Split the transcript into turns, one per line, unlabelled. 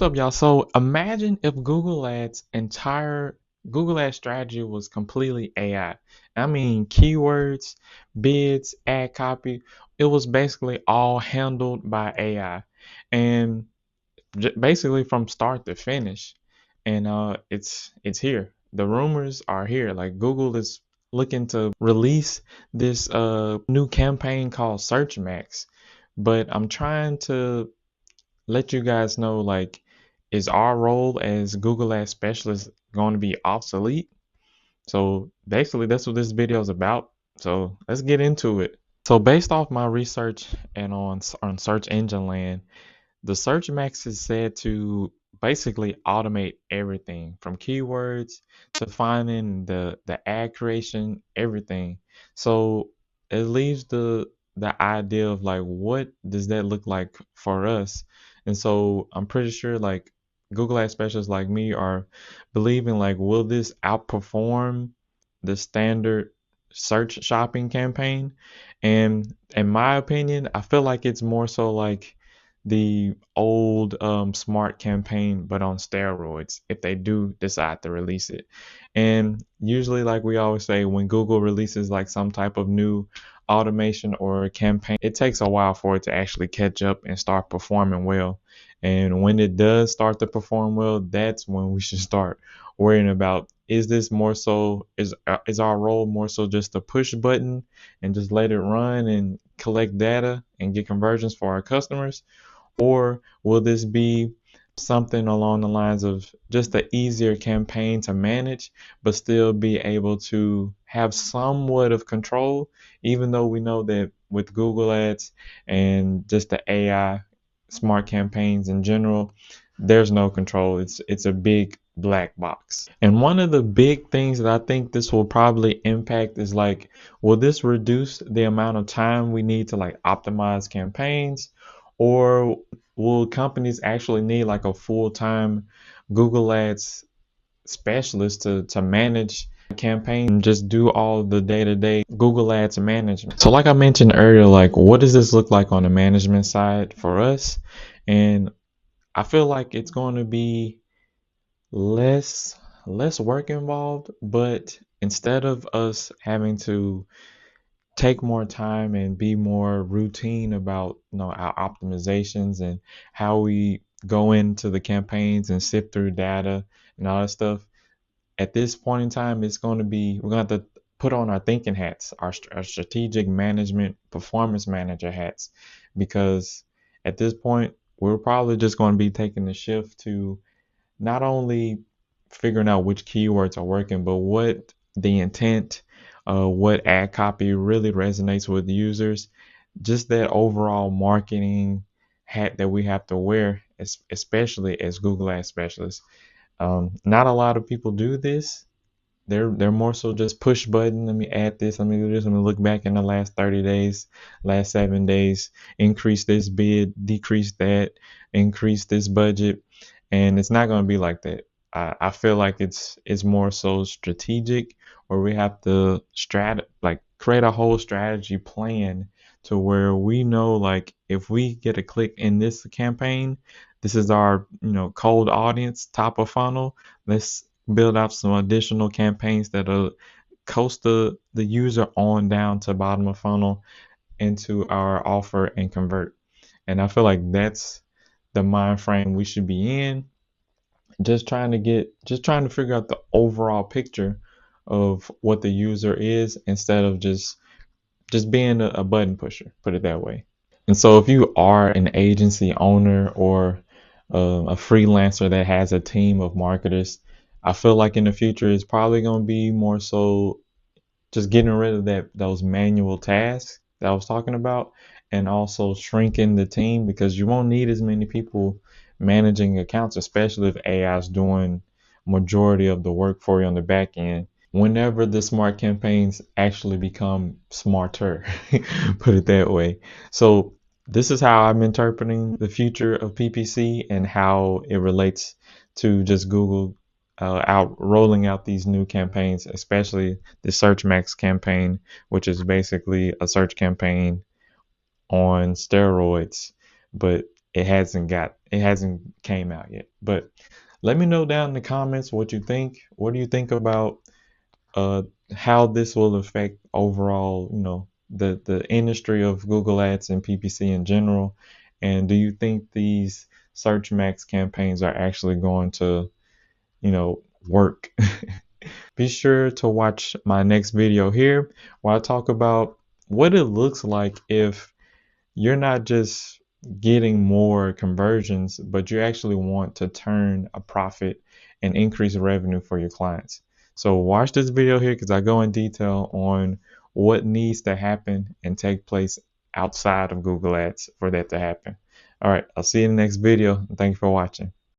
What's up, y'all? So imagine if Google Ads strategy was completely AI. I mean, keywords, bids, ad copy, it was basically all handled by AI, and basically from start to finish. And it's here. The rumors are here. Like Google is looking to release this new campaign called Search Max, but I'm trying to let you guys know, like, is our role as Google Ads specialist going to be obsolete? So basically that's what this video is about. So let's get into it. So based off my research and on search engine land, the Search Max is said to basically automate everything from keywords to finding the ad creation, everything. So it leaves the idea of like, what does that look like for us? And so I'm pretty sure like Google Ads specialists like me are believing like, will this outperform the standard search shopping campaign? And in my opinion, I feel like it's more so like the old smart campaign but on steroids if they do decide to release it. And usually, like we always say, when Google releases like some type of new automation or campaign, it takes a while for it to actually catch up and start performing well. And when it does start to perform well, that's when we should start worrying about, is this more so, is our role more so just a push button and just let it run and collect data and get conversions for our customers? Or will this be something along the lines of just an easier campaign to manage, but still be able to have somewhat of control, even though we know that with Google Ads and just the AI smart campaigns in general, there's no control. It's a big black box. And one of the big things that I think this will probably impact is like, will this reduce the amount of time we need to like optimize campaigns? Or will companies actually need like a full-time Google Ads specialist to manage the campaign and just do all the day-to-day Google Ads management? So like I mentioned earlier, like what does this look like on the management side for us? And I feel like it's going to be less less work involved, but instead of us having to take more time and be more routine about our optimizations and how we go into the campaigns and sift through data and all that stuff. At this point in time, it's going to be, we're going to have to put on our thinking hats, our strategic management performance manager hats, because at this point we're probably just going to be taking the shift to not only figuring out which keywords are working, but what the intent, what ad copy really resonates with users, just that overall marketing hat that we have to wear, especially as Google Ads specialists. Not a lot of people do this. They're more so just push button. Let me add this. Let me do this. Let me look back in the last 30 days, last 7 days, increase this bid, decrease that, increase this budget, and it's not going to be like that. I feel like it's more so strategic, where we have to like create a whole strategy plan to where we know like if we get a click in this campaign, this is our cold audience, top of funnel. Let's build out some additional campaigns that'll coast the user on down to bottom of funnel into our offer and convert. And I feel like that's the mind frame we should be in. Just trying to figure out the overall picture of what the user is instead of just being a button pusher, put it that way. And so if you are an agency owner or a freelancer that has a team of marketers, I feel like in the future it's probably going to be more so just getting rid of those manual tasks that I was talking about, and also shrinking the team, because you won't need as many people managing accounts, especially if AI is doing majority of the work for you on the back end. Whenever the smart campaigns actually become smarter, put it that way. So this is how I'm interpreting the future of PPC and how it relates to just Google out rolling out these new campaigns, especially the Search Max campaign, which is basically a search campaign on steroids. But it hasn't came out yet. But let me know down in the comments what you think. What do you think about uh how this will affect overall, the industry of Google Ads and PPC in general? And do you think these Search Max campaigns are actually going to, work? Be sure to watch my next video here where I talk about what it looks like if you're not just getting more conversions, but you actually want to turn a profit and increase revenue for your clients. So watch this video here because I go in detail on what needs to happen and take place outside of Google Ads for that to happen. All right, I'll see you in the next video. Thank you for watching.